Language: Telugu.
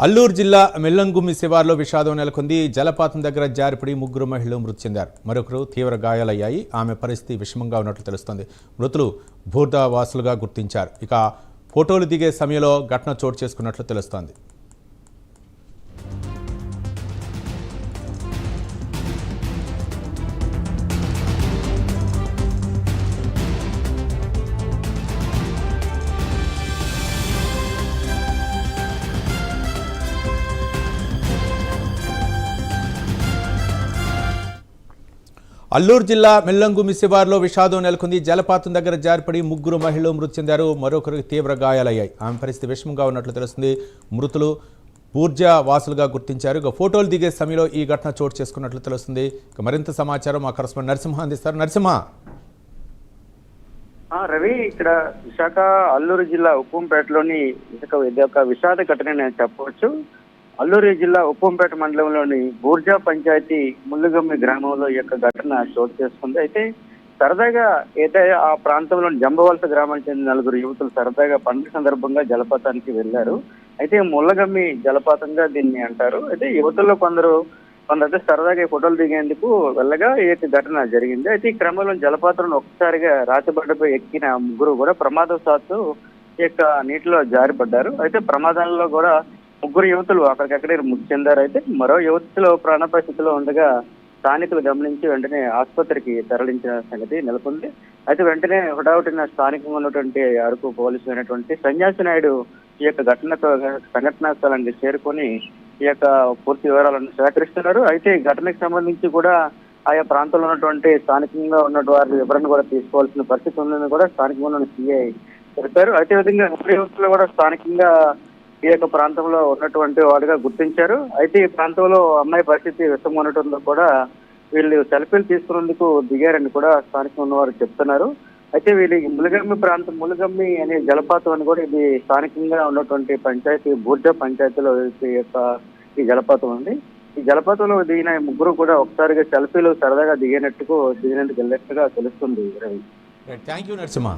అల్లూరు జిల్లా మెల్లంగుమ్మి శివార్లో విషాదం నెలకొంది. జలపాతం దగ్గర జారిపడి ముగ్గురు మహిళలు మృతి చెందారు. మరొకరు తీవ్ర గాయాలయ్యాయి. ఆమె పరిస్థితి విషమంగా ఉన్నట్లు తెలుస్తోంది. మృతులు బూర్దా వాసులుగా గుర్తించారు. ఇక ఫోటోలు దిగే సమయంలో ఘటన చోటు చేసుకున్నట్లు తెలుస్తోంది. అల్లూరు జిల్లా మెల్లంగుమ్మి శివార్లో విషాదం నెలకొంది. జలపాతం దగ్గర జారిపడి ముగ్గురు మహిళలు మృతి చెందారు. మరొకరికి తీవ్ర గాయాలయ్యాయి. ఆమె పరిస్థితి విషమంగా ఉన్నట్లు తెలుస్తుంది. మృతులు బూర్జా వాసులుగా గుర్తించారు. ఇక ఫోటోలు దిగే సమయంలో ఈ ఘటన చోటు చేసుకున్నట్లు తెలుస్తుంది. ఇక మరింత సమాచారం మా కరెస్పాండెంట్ నరసింహ అందిస్తారు. నరసింహ. రవి, ఇక్కడ విశాఖ అల్లూరు జిల్లా ఉప్పంపేటలోని ఇది ఒక విషాద ఘటన నేను చెప్పవచ్చు. అల్లూరు జిల్లా ఉప్పంపేట మండలంలోని బూర్జా పంచాయతీ ముల్లుగమ్మి గ్రామంలో ఈ యొక్క ఘటన చోటు చేసుకుంది. అయితే సరదాగా ఆ ప్రాంతంలోని జంబవలస గ్రామానికి చెందిన నలుగురు యువతులు సరదాగా పండుగ సందర్భంగా జలపాతానికి వెళ్లారు. అయితే ముల్లగమ్మి జలపాతంగా దీన్ని అంటారు. అయితే యువతుల్లో కొందరైతే సరదాగా ఫోటోలు దిగేందుకు వెళ్ళగా ఈ ఘటన జరిగింది. అయితే ఈ క్రమంలో జలపాతంలో ఒక్కసారిగా రాతిబండపై ఎక్కిన ముగ్గురు కూడా ప్రమాదవశాత్తు ఈ యొక్క నీటిలో జారిపడ్డారు. అయితే ప్రమాదంలో కూడా ముగ్గురు యువతులు అక్కడికక్కడే మృతి చెందారు. అయితే మరో యువతిలో ప్రాణాపాయ స్థితిలో ఉండగా స్థానికులు గమనించి వెంటనే ఆసుపత్రికి తరలించిన సంగతి నెలకొంది. అయితే వెంటనే హుటాహుటిన స్థానికంగా ఉన్నటువంటి అరకు పోలీసు అయినటువంటి సన్యాసి నాయుడు ఈ యొక్క సంఘటనా స్థలానికి చేరుకొని ఈ యొక్క పూర్తి వివరాలను సేకరిస్తున్నారు. అయితే ఈ ఘటనకు సంబంధించి కూడా ఆయా ప్రాంతంలో ఉన్నటువంటి స్థానికంగా ఉన్న వారి వివరణ కూడా తీసుకోవాల్సిన పరిస్థితి ఉందని కూడా స్థానికంగా ఉన్న సిఐ చెప్పారు. అయితే విధంగా ముగ్గురు యువతులు కూడా స్థానికంగా ఈ యొక్క ప్రాంతంలో ఉన్నటువంటి వాడుగా గుర్తించారు. అయితే ఈ ప్రాంతంలో అమ్మాయి పరిస్థితి విషమంగా ఉండటంతో కూడా వీళ్ళు సెల్ఫీలు తీసుకునేందుకు దిగారని కూడా స్థానికంగా ఉన్నవారు చెప్తున్నారు. అయితే వీళ్ళు ములుగమ్మి అనే జలపాతం అని కూడా ఇది స్థానికంగా ఉన్నటువంటి పంచాయతీ బూర్జా పంచాయతీలో ఈ జలపాతం ఉంది. ఈ జలపాతంలో దిగిన ముగ్గురు కూడా ఒకసారిగా సెల్ఫీలు సరదాగా దిగినందుకు వెళ్ళినట్టుగా తెలుస్తుంది. Ravi, thank you Narasimha.